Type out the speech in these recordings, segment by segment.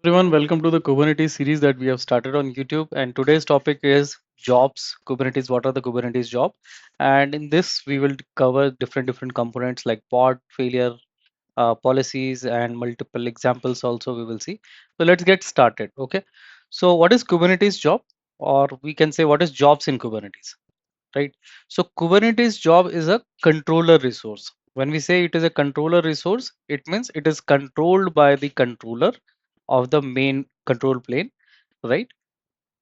Everyone, welcome to the Kubernetes series that we have started on YouTube. And today's topic is jobs, Kubernetes. What are the Kubernetes job? And in this, we will cover different components like pod, failure, policies, and multiple examples. Also, we will see. So let's get started. Okay. So what is Kubernetes job, or we can say what is jobs in Kubernetes, right? So Kubernetes job is a controller resource. When we say it is a controller resource, it means it is controlled by the controller of the main control plane, right?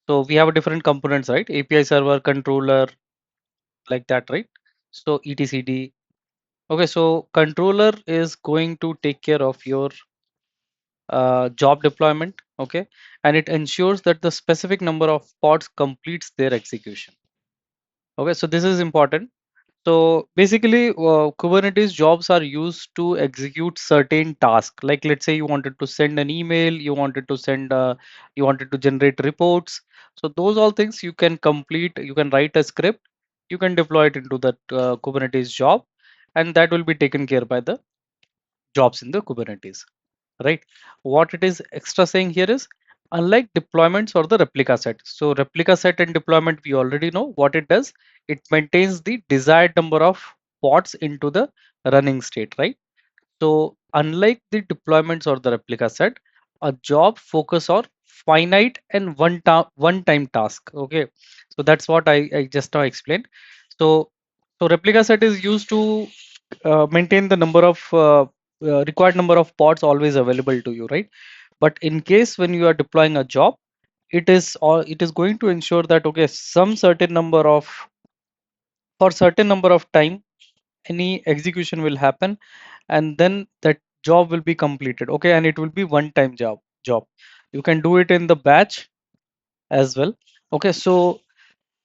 So we have a different components, right? API server, controller, like that, right? So etcd. Okay, so controller is going to take care of your job deployment, okay, and it ensures that the specific number of pods completes their execution. Okay, so this is important. So basically, Kubernetes jobs are used to execute certain tasks. Like let's say you wanted to send an email, you wanted to generate reports. So those all things you can complete. You can write a script, you can deploy it into that Kubernetes job, and that will be taken care by the jobs in the Kubernetes, right? What it is extra saying here is, unlike deployments or the replica set. So replica set and deployment, we already know what it does. It maintains the desired number of pods into the running state, right? So unlike the deployments or the replica set, a job focus on finite and one time task. Okay, so that's what I just now explained. So replica set is used to maintain the number of required number of pods always available to you, right? But in case when you are deploying a job, it is going to ensure that okay, some certain number of for certain number of time any execution will happen, and then that job will be completed, okay, and it will be one time job. You can do it in the batch as well. Okay, so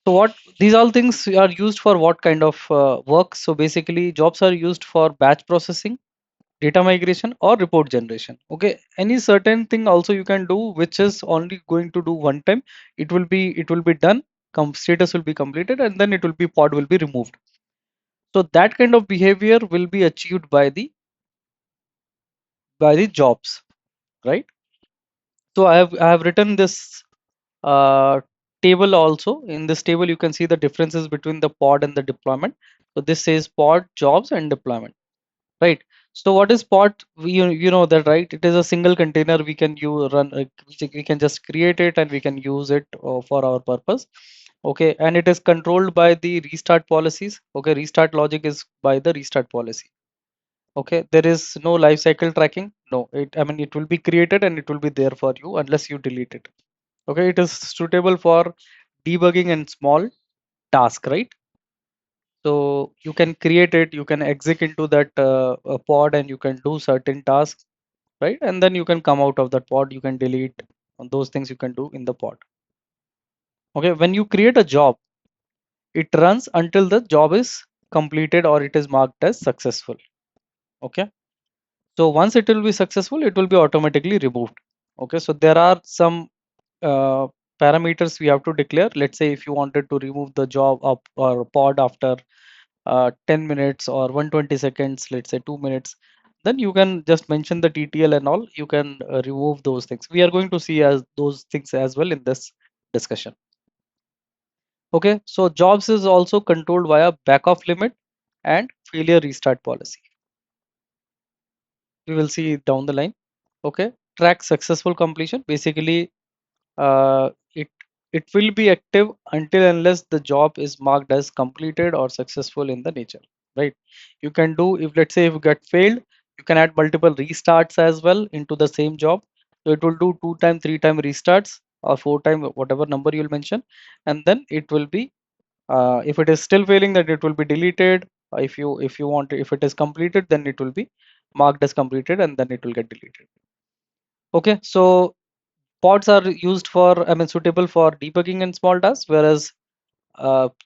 what these all things are used for, what kind of work? So basically jobs are used for batch processing, data migration, or report generation. Okay, any certain thing also you can do which is only going to do one time. It will be done, status will be completed, and then it will be pod will be removed. So that kind of behavior will be achieved by the jobs, right? So I have written this uh, table. Also in this table you can see the differences between the pod and the deployment. So this says pod, jobs, and deployment, right? So what is pod? You know that, right? It is a single container. We can run, we can just create it and we can use it for our purpose. Okay, and it is controlled by the restart policies. Okay, restart logic is by the restart policy. Okay, there is no life cycle tracking. No, I mean, it will be created and it will be there for you unless you delete it. Okay, it is suitable for debugging and small task, right? So you can create it, you can exit into that pod, and you can do certain tasks, right? And then you can come out of that pod, you can delete those things you can do in the pod. Okay, when you create a job, it runs until the job is completed or it is marked as successful. Okay, so once it will be successful, it will be automatically removed. Okay, so there are some uh, parameters we have to declare. Let's say if you wanted to remove the job up or pod after 10 minutes or 120 seconds, let's say 2 minutes, then you can just mention the TTL and all. You can remove those things. We are going to see as those things as well in this discussion. Okay, so jobs is also controlled via backoffLimit and failure restart policy. We will see down the line. Okay, track successful completion. Basically, uh, it it will be active until unless the job is marked as completed or successful in the nature, right? You can do, if let's say if you get failed, you can add multiple restarts as well into the same job. So it will do 2 time 3 time restarts or 4 time, whatever number you'll mention, and then it will be if it is still failing, that it will be deleted. If you want if it is completed, then it will be marked as completed and then it will get deleted. Okay, so pods are used for, I mean, suitable for debugging and small tasks, whereas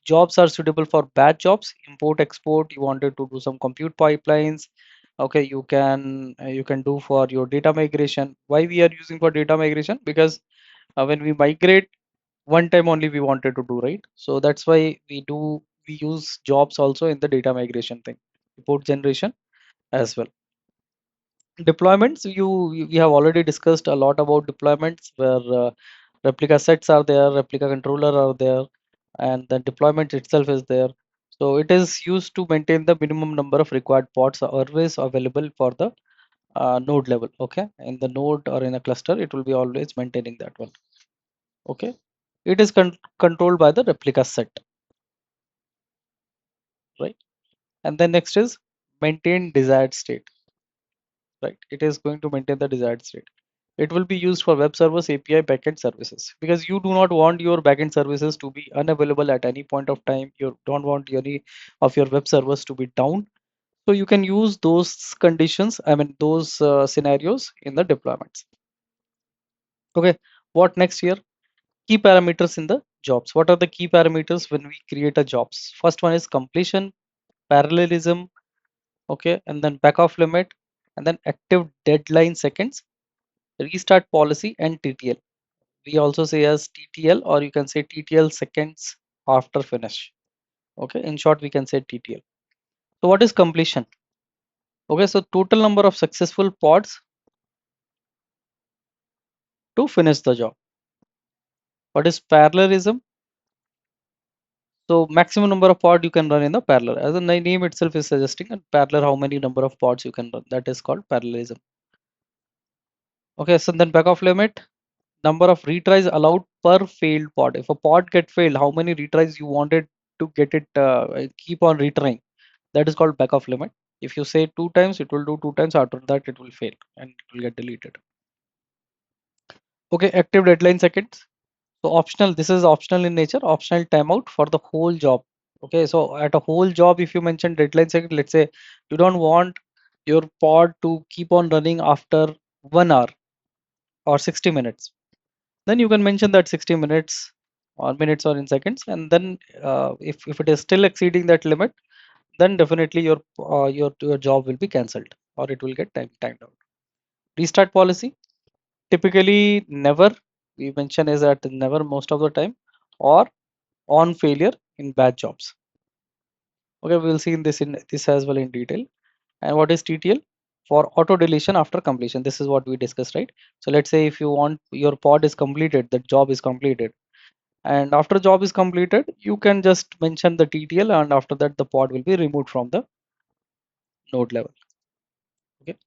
jobs are suitable for batch jobs, import export. You wanted to do some compute pipelines. Okay, you can do for your data migration. Why we are using for data migration? Because when we migrate, one time only we wanted to do, right? So that's why we use jobs also in the data migration thing, report generation as well. Deployments, we have already discussed a lot about deployments where replica sets are there, replica controller are there, and the deployment itself is there. So it is used to maintain the minimum number of required pods are always available for the node level. Okay, in the node or in a cluster, it will be always maintaining that one. Okay, it is controlled by the replica set, right? And then next is maintain desired state, right? It is going to maintain the desired state. It will be used for web servers, API, backend services, because you do not want your backend services to be unavailable at any point of time. You don't want any of your web servers to be down. So you can use those conditions, I mean, those scenarios in the deployments. Okay, what next here? Key parameters in the jobs. What are the key parameters when we create a jobs? First one is completion, parallelism, okay, and then backoff limit, and then active deadline seconds, restart policy, and TTL. We also say as TTL, or you can say TTL seconds after finish. Okay, in short, we can say TTL. So what is completion? Okay, so total number of successful pods to finish the job. What is parallelism? So maximum number of pods you can run in the parallel. As the name itself is suggesting, in parallel how many number of pods you can run. That is called parallelism. Okay, so then backoff limit, number of retries allowed per failed pod. If a pod get failed, how many retries you wanted to get it, keep on retrying. That is called backoff limit. If you say 2 times, it will do 2 times. After that, it will fail and it will get deleted. Okay, active deadline seconds. So optional, this is optional in nature, optional timeout for the whole job. Okay, so at a whole job, if you mention deadline second, let's say you don't want your pod to keep on running after 1 hour or 60 minutes, then you can mention that 60 minutes or minutes or in seconds. And then if it is still exceeding that limit, then definitely your job will be cancelled or it will get timed out. Restart policy, typically never, we mention is at never most of the time, or on failure in bad jobs. Okay, we will see in this as well in detail. And what is TTL? For auto deletion after completion. This is what we discussed, right? So let's say if you want your pod is completed, the job is completed, and after job is completed, you can just mention the TTL, and after that the pod will be removed from the node level. Okay,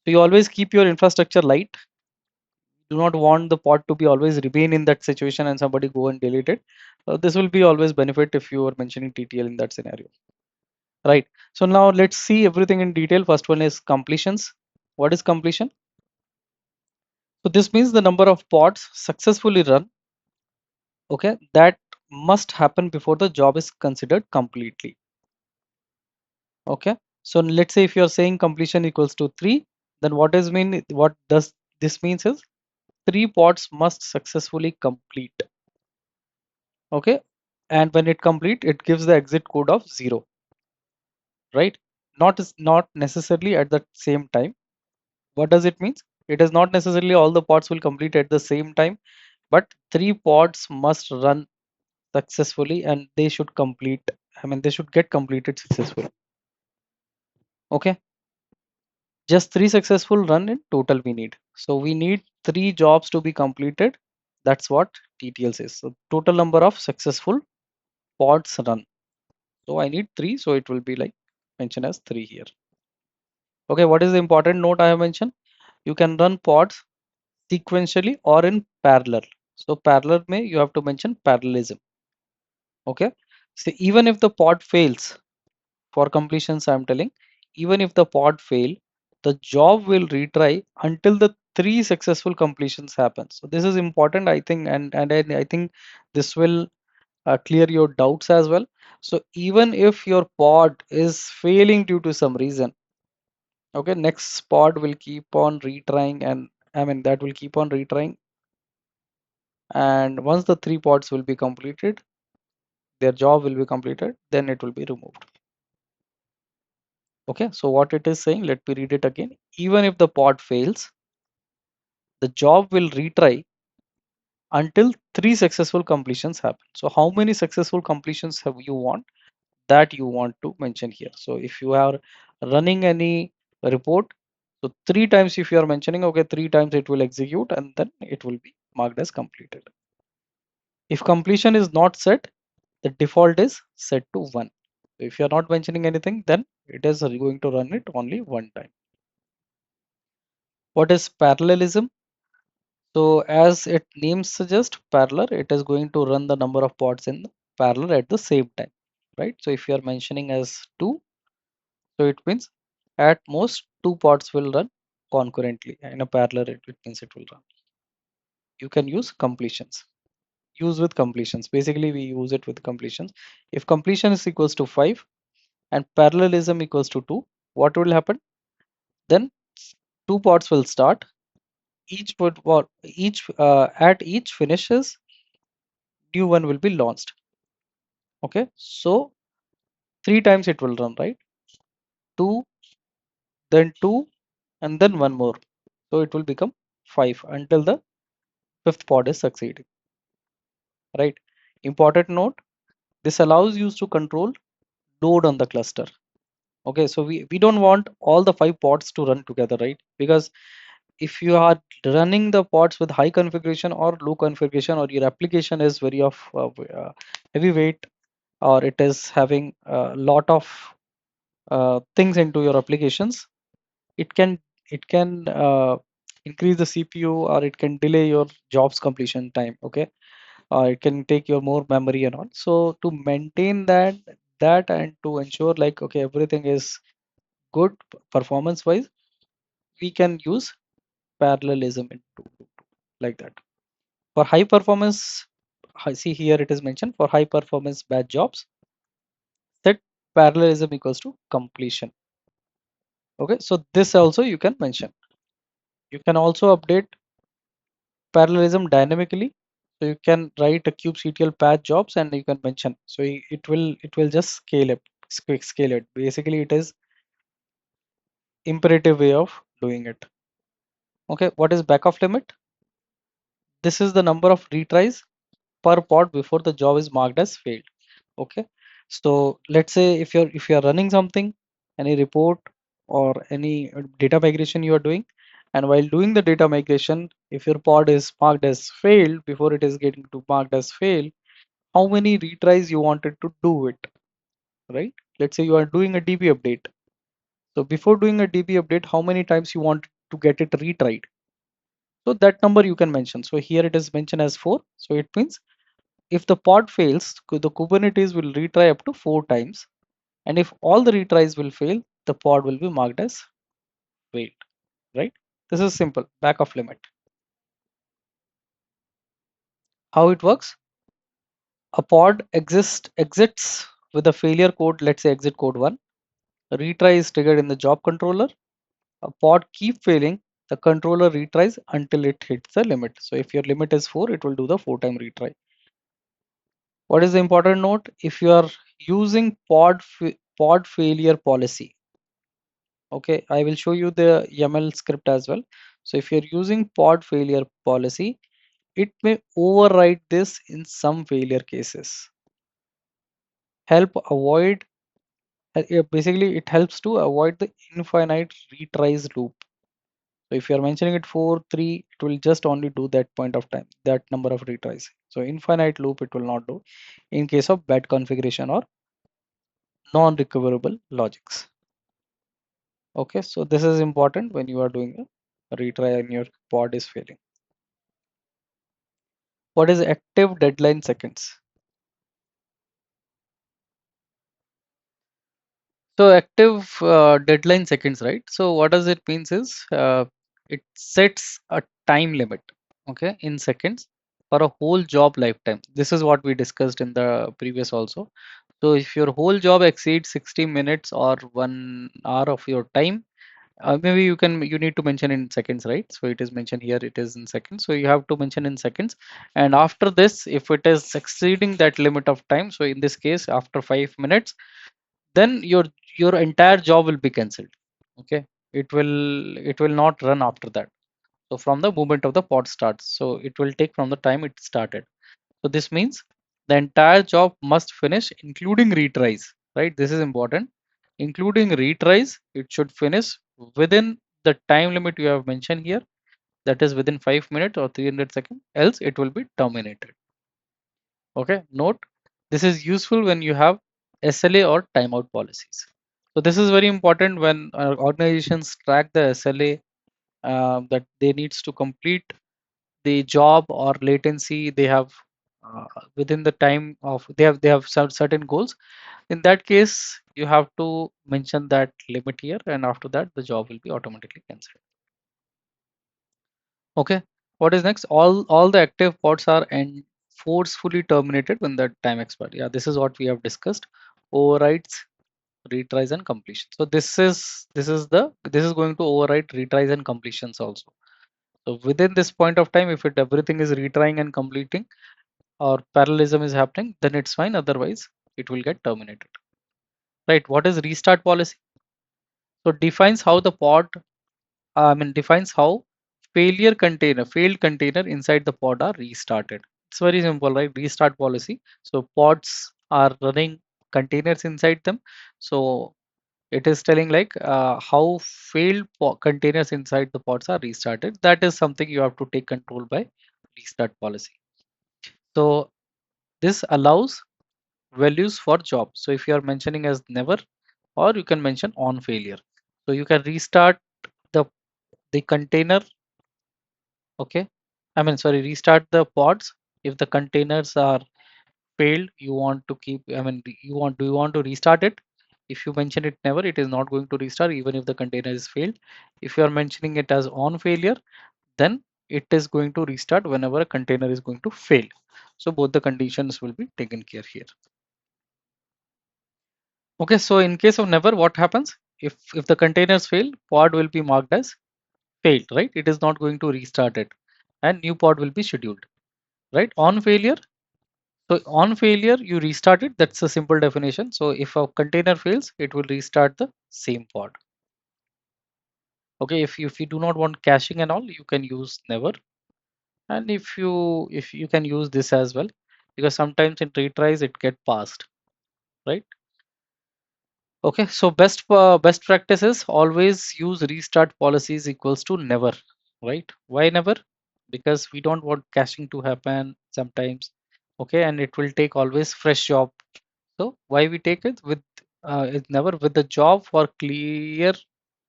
so you always keep your infrastructure light. Do not want the pod to be always remain in that situation and somebody go and delete it. This will be always benefit if you are mentioning TTL in that scenario, right? So now let's see everything in detail. First one is completions. What is completion? So this means the number of pods successfully run, okay, that must happen before the job is considered completely. Okay, so let's say if you're saying completion equals to 3, then what does this means is 3 pods must successfully complete. Okay, and when it complete, it gives the exit code of 0, right? Not necessarily at the same time. What does it mean? It is not necessarily all the pods will complete at the same time, but 3 pods must run successfully and they should complete, I mean, they should get completed successfully. Okay, just 3 successful run in total we need. So we need 3 jobs to be completed. That's what TTL says. So total number of successful pods run. So I need 3, so it will be like mentioned as 3 here. Okay, what is the important note I have mentioned? You can run pods sequentially or in parallel. So parallel may you have to mention parallelism. Okay, so even if the pod fails, for completions I'm telling, even if the pod fail, the job will retry until the 3 successful completions happen. So this is important, I think, and I think this will clear your doubts as well. So even if your pod is failing due to some reason, okay, next pod will keep on retrying, and I mean that will keep on retrying, and once the 3 pods will be completed, their job will be completed, then it will be removed. Okay, so what it is saying, let me read it again. Even if the pod fails, the job will retry until 3 successful completions happen. So how many successful completions have you want, that you want to mention here? So if you are running any report, So 3 times if you are mentioning, okay, 3 times it will execute and then it will be marked as completed. If completion is not set, the default is set to 1. If you are not mentioning anything, then it is going to run it only one time. What is parallelism? So as its name suggests, parallel, it is going to run the number of pods in parallel at the same time, right? So if you are mentioning as 2, so it means at most 2 pods will run concurrently. In a parallel, it means it will run. You can use completions. Use with completions. Basically, we use it with completions. If completion is equals to 5 and parallelism equals to 2, what will happen? Then 2 pods will start. Each pod, at each finishes, new one will be launched. Okay, so 3 times it will run, right? 2, then 2, and then one more. So it will become 5 until the fifth pod is succeeding, right? Important note, this allows you to control load on the cluster. Okay, so we don't want all the 5 pods to run together, right? Because if you are running the pods with high configuration or low configuration, or your application is very of heavy weight, or it is having a lot of things into your applications, it can increase the CPU, or it can delay your jobs completion time. Okay, or it can take your more memory and all. So to maintain that and to ensure like, okay, everything is good performance wise, we can use parallelism into like that. For high performance, see here it is mentioned, for high performance batch jobs, set parallelism equals to completion. Okay, so this also you can mention. You can also update parallelism dynamically. So you can write a kubectl patch jobs and you can mention. So it will just scale it. Basically, it is imperative way of doing it. Okay, what is backoffLimit? This is the number of retries per pod before the job is marked as failed. Okay, so let's say if you're running something, any report or any data migration you are doing, and while doing the data migration, if your pod is marked as failed before it is getting to marked as failed, how many retries you wanted to do it, right? Let's say you are doing a DB update. So before doing a DB update, how many times you want to get it retried? So that number you can mention. So here it is mentioned as 4. So it means if the pod fails, the Kubernetes will retry up to 4 times. And if all the retries will fail, the pod will be marked as failed, right? This is simple, backoffLimit. How it works? A pod exits with a failure code, let's say exit code 1. A retry is triggered in the job controller. A pod keep failing, the controller retries until it hits the limit. So if your limit is 4, it will do the 4-time retry. What is the important note? If you are using pod failure policy, okay, I will show you the YAML script as well. So if you're using pod failure policy, it may override this in some failure cases. Help avoid, basically it helps to avoid the infinite retries loop. So if you're mentioning it 4, 3, it will just only do that point of time, that number of retries. So infinite loop it will not do in case of bad configuration or non-recoverable logics. Okay, so this is important when you are doing a retry and your pod is failing. What is active deadline seconds? So active deadline seconds, right? So what does it means is it sets a time limit, okay, in seconds for a whole job lifetime. This is what we discussed in the previous also. So if your whole job exceeds 60 minutes or 1 hour of your time, maybe you need to mention in seconds, right? So it is mentioned here, it is in seconds, so you have to mention in seconds. And after this, if it is exceeding that limit of time, so in this case after 5 minutes, then your entire job will be cancelled. Okay, it will not run after that. So from the moment of the pod starts, so it will take from the time it started. So this means the entire job must finish including retries, right? This is important. Including retries, it should finish within the time limit you have mentioned here, that is within 5 minutes or 300 seconds, else it will be terminated. Okay, note this is useful when you have SLA or timeout policies. So this is very important when organizations track the SLA that they needs to complete the job or latency they have uh, within the time of they have certain goals. In that case, you have to mention that limit here, and after that the job will be automatically cancelled. Okay, what is next? All the active pods are and forcefully terminated when the time expires. Yeah, this is what we have discussed. Overrides, retries, and completion. So this is going to override retries and completions also. So within this point of time, if everything is retrying and completing or parallelism is happening, then it's fine. Otherwise, it will get terminated. Right? What is restart policy? So defines how the pod, defines how failed container inside the pod are restarted. It's very simple, right? Restart policy. So pods are running containers inside them. So it is telling like how containers inside the pods are restarted. That is something you have to take control by restart policy. So this allows values for job. So if you are mentioning as never, or you can mention on failure. So you can restart the container. Okay, sorry, restart the pods if the containers are failed. You want to keep, do you want to restart it? If you mention it never, it is not going to restart even if the container is failed. If you are mentioning it as on failure, then it is going to restart whenever a container is going to fail. So both the conditions will be taken care here. Okay, so in case of never, what happens? If the containers fail, pod will be marked as failed, right? It is not going to restart it, and new pod will be scheduled, right? On failure, so on failure, you restart it. That's a simple definition. So if a container fails, it will restart the same pod. Okay, if you do not want caching and all, you can use never, and if you can use this as well, because sometimes in retries it get passed, right? Okay, so best practice is always use restart policies equals to never, right? Why never? Because we don't want caching to happen sometimes. Okay, and it will take always fresh job. So why we take it with it's never with the job for clear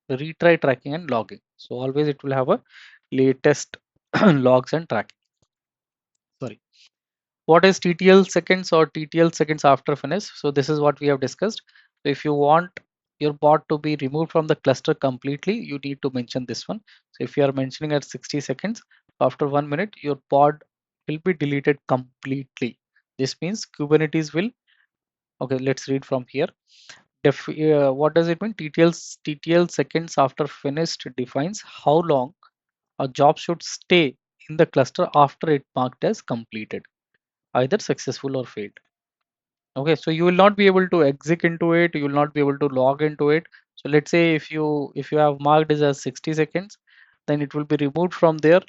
retry tracking and logging. So always it will have a latest logs and tracking. Sorry. What is TTL seconds or TTL seconds after finish? So this is what we have discussed. So if you want your bot to be removed from the cluster completely, you need to mention this one. So if you are mentioning at 60 seconds, after 1 minute, your pod will be deleted completely. This means Kubernetes will, okay, let's read from here. What does it mean? TTL seconds after finished defines how long a job should stay in the cluster after it marked as completed, either successful or failed. Okay, so you will not be able to exit into it, you will not be able to log into it. So let's say if you have marked it as 60 seconds, then it will be removed from there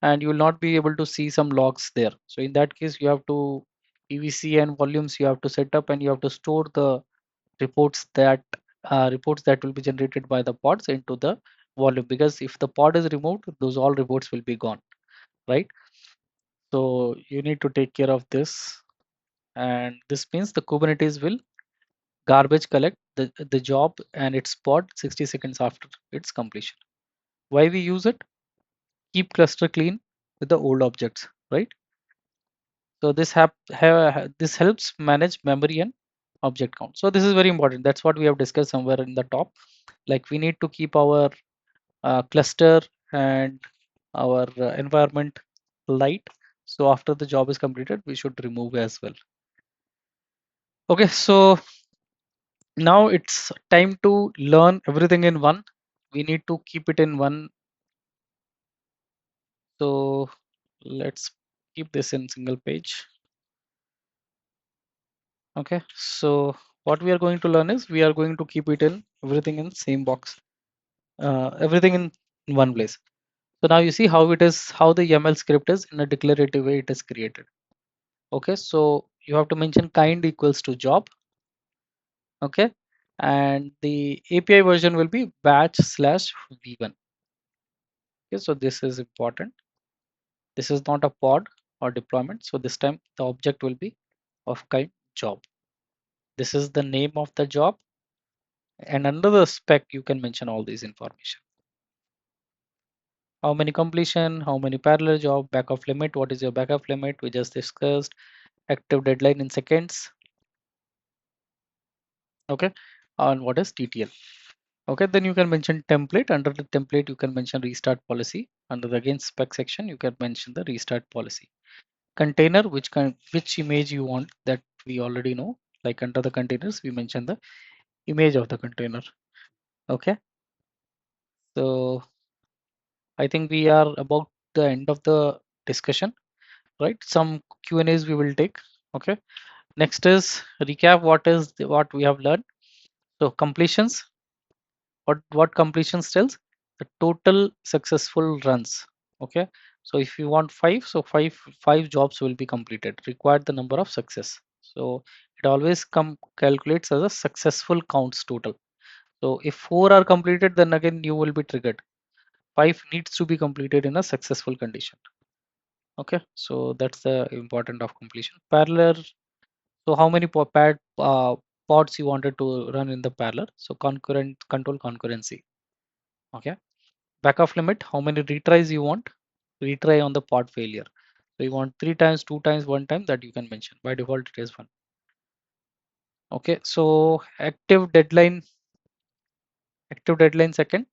and you will not be able to see some logs there. So in that case, you have to EVC and volumes you have to set up, and you have to store the reports that will be generated by the pods into the volume, because if the pod is removed, those all reports will be gone, right? So you need to take care of this, and this means the Kubernetes will garbage collect the job and its pod 60 seconds after its completion. Why we use it? Keep cluster clean with the old objects, right? So this helps manage memory and object count. So this is very important. That's what we have discussed somewhere in the top. Like we need to keep our cluster and our environment light. So after the job is completed, we should remove as well. Okay, so now it's time to learn everything in one. We need to keep it in one. So let's keep this in single page. Okay, so what we are going to learn is we are going to keep it in everything in same box, everything in one place. So now you see how it is, how the YAML script is in a declarative way it is created. Okay, so you have to mention kind equals to job. Okay, and the API version will be batch/v1. Okay, so this is important. This is not a pod or deployment. So this time the object will be of kind job. This is the name of the job, and under the spec you can mention all these information. How many completion, how many parallel job, backoff limit, what is your backoff limit, we just discussed, active deadline in seconds, okay, and what is TTL. Okay, then you can mention template. Under the template you can mention restart policy. Under the again spec section you can mention the restart policy. Container, which image you want, that we already know. Like under the containers we mention the image of the container. Okay, so I think we are about the end of the discussion, right? Some Q and A's we will take. Okay, next is recap what we have learned. So completions, what completions tells the total successful runs. Okay, so if you want five jobs will be completed, required the number of success. So it always calculates as a successful counts total. So if four are completed, then again you will be triggered. Five needs to be completed in a successful condition. Okay, so that's the important of completion. Parallel, so how many pods you wanted to run in the parallel? So concurrent control concurrency. Okay, backoff limit, how many retries you want? Retry on the pod failure. So you want 3 times, 2 times, 1 time, that you can mention. By default it is 1. Okay, so active deadline second.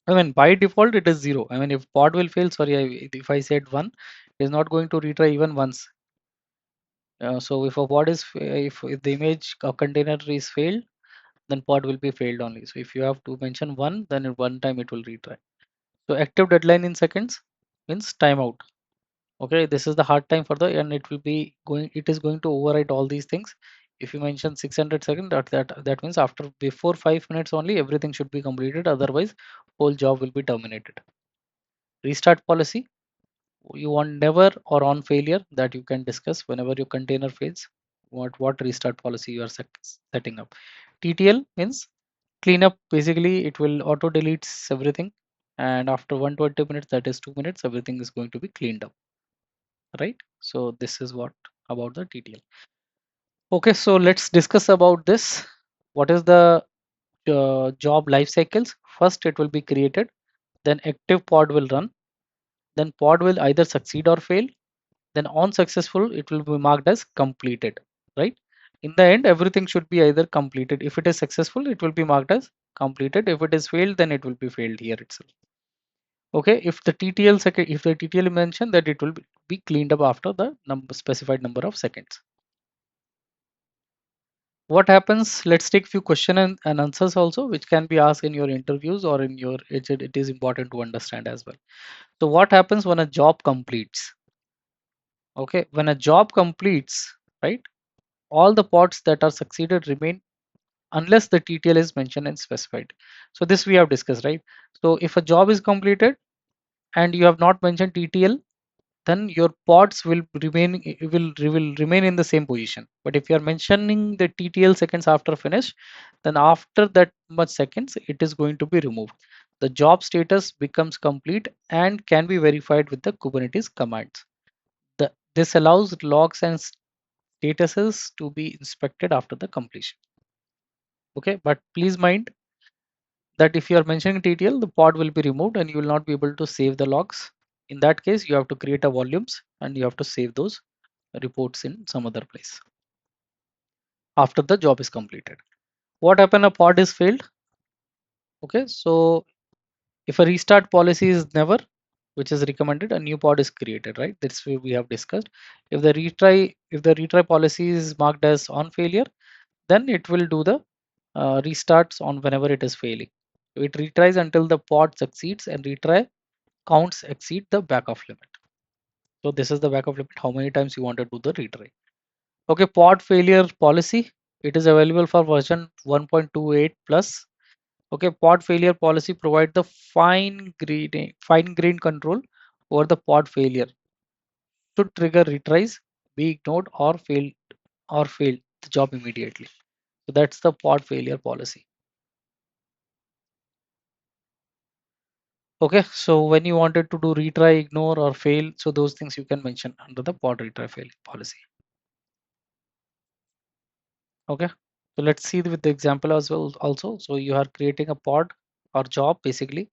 I mean by default it is 0. I mean if pod will fail, sorry, if I said 1, it is not going to retry even once. So if a pod is if the image container is failed, then pod will be failed only. So if you have to mention 1, then at 1 time it will retry. So active deadline in seconds means timeout. Okay, this is the hard time for the, and it is going to overwrite all these things. If you mention 600 seconds, that means after before 5 minutes only everything should be completed, otherwise whole job will be terminated. Restart policy, you want never or on failure, that you can discuss whenever your container fails, what restart policy you are setting up. TTL means cleanup, basically it will auto deletes everything, and after 120 minutes, that is 2 minutes, everything is going to be cleaned up, right? So this is what about the TTL. Okay, so let's discuss about this. What is the job life cycles? First it will be created, then active pod will run, then pod will either succeed or fail, then on successful it will be marked as completed, right? In the end everything should be either completed. If it is successful it will be marked as completed. If it is failed, then it will be failed here itself. Okay, if the TTL mentioned that it will be cleaned up after the specified number of seconds. What happens, let's take few question and answers also, which can be asked in your interviews or in your it is important to understand as well. So what happens when a job completes? Okay, when a job completes, right, all the pods that are succeeded remain unless the TTL is mentioned and specified. So this we have discussed, right? So if a job is completed and you have not mentioned TTL, then your pods will remain in the same position. But if you are mentioning the TTL seconds after finish, then after that much seconds it is going to be removed. The job status becomes complete and can be verified with the Kubernetes commands. This allows logs and statuses to be inspected after the completion. Okay, but please mind that if you are mentioning TTL, the pod will be removed and you will not be able to save the logs. In that case, you have to create a volumes and you have to save those reports in some other place after the job is completed. What happened? A pod is failed. Okay, so if a restart policy is never, which is recommended, a new pod is created, right? That's what we have discussed. If the retry policy is marked as on failure, then it will do the restarts on whenever it is failing. So it retries until the pod succeeds and retry counts exceed the backoff limit. So this is the backoff limit, how many times you want to do the retry. Okay, pod failure policy. It is available for version 1.28 plus. Okay, pod failure policy provide the fine grained control over the pod failure. Should trigger retries, be ignored or fail the job immediately. So that's the pod failure policy. Okay, so when you wanted to do retry, ignore, or fail, so those things you can mention under the pod retry fail policy. Okay, so let's see with the example as well also. So you are creating a pod or job. Basically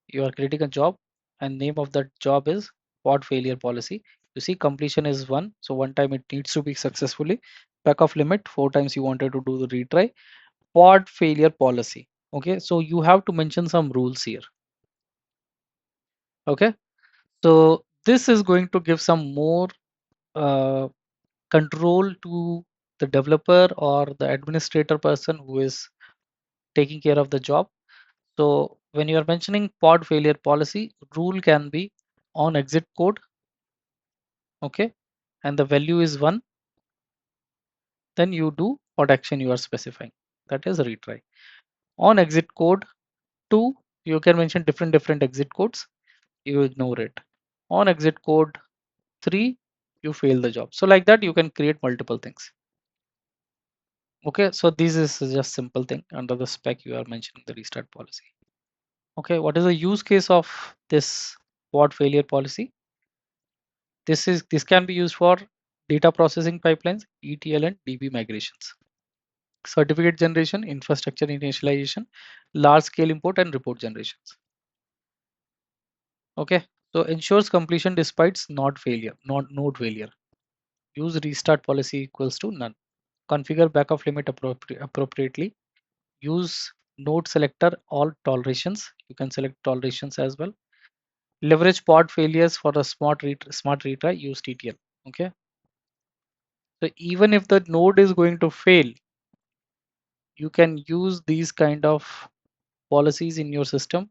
you are creating a job and name of that job is pod failure policy. You see completion is 1, so one time it needs to be successfully. BackoffLimit 4 times you wanted to do the retry. Pod failure policy. Okay, so you have to mention some rules here. Okay, so this is going to give some more uh, control to the developer or the administrator person who is taking care of the job. So when you are mentioning pod failure policy, rule can be on exit code, okay, and the value is 1, then you do what action you are specifying, that is retry. On exit code 2, you can mention different exit codes, you ignore it. On exit code 3, you fail the job. So like that you can create multiple things. Okay, so this is just simple thing under the spec you are mentioning the restart policy. Okay, what is the use case of this pod failure policy? This can be used for data processing pipelines, ETL and DB migrations, certificate generation, infrastructure initialization, large scale import and report generations. Okay, so ensures completion despite node failure. Use restart policy equals to none. Configure backoffLimit appropriately. Use node selector all tolerations. You can select tolerations as well. Leverage pod failures for a smart retry. Use TTL. Okay, so even if the node is going to fail, you can use these kind of policies in your system.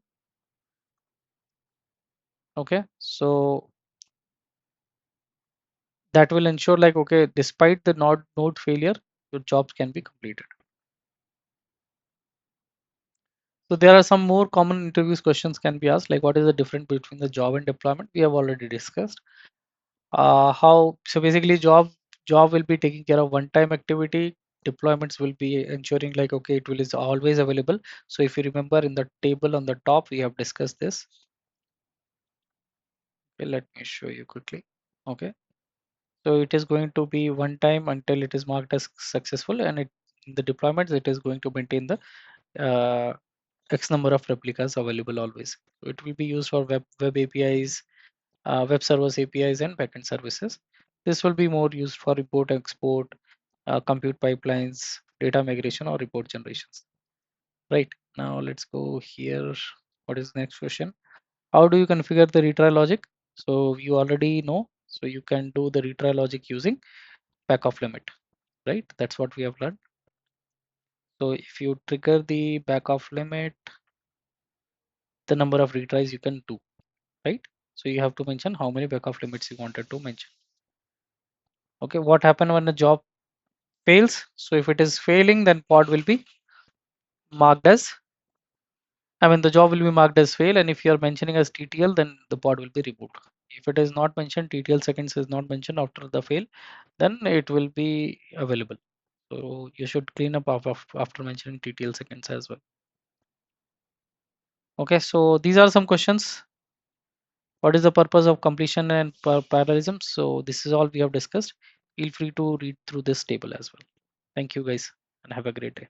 Okay, so that will ensure like, okay, despite the node failure, your jobs can be completed. So there are some more common interviews questions can be asked, like what is the difference between the job and deployment? We have already discussed. How so basically job will be taking care of one-time activity. Deployments will be ensuring like, okay, it will is always available. So if you remember in the table on the top, we have discussed this. Okay, let me show you quickly. Okay, so it is going to be one time until it is marked as successful, and in the deployments it is going to maintain the X number of replicas available always. So it will be used for web APIs, web servers APIs, and backend services. This will be more used for report export, compute pipelines, data migration, or report generations. Right, now let's go here. What is the next question? How do you configure the retry logic? So you already know. So you can do the retry logic using backoffLimit, right? That's what we have learned. So if you trigger the backoffLimit, the number of retries you can do, right? So you have to mention how many backoffLimits you wanted to mention. Okay, what happened when a job fails? So if it is failing, then pod will be marked as, the job will be marked as fail, and if you are mentioning as TTL, then the pod will be rebooted. If it is not mentioned, TTL seconds is not mentioned after the fail, then it will be available. So you should clean up after mentioning TTL seconds as well. Okay, so these are some questions. What is the purpose of completion and parallelism? So this is all we have discussed. Feel free to read through this table as well. Thank you guys and have a great day.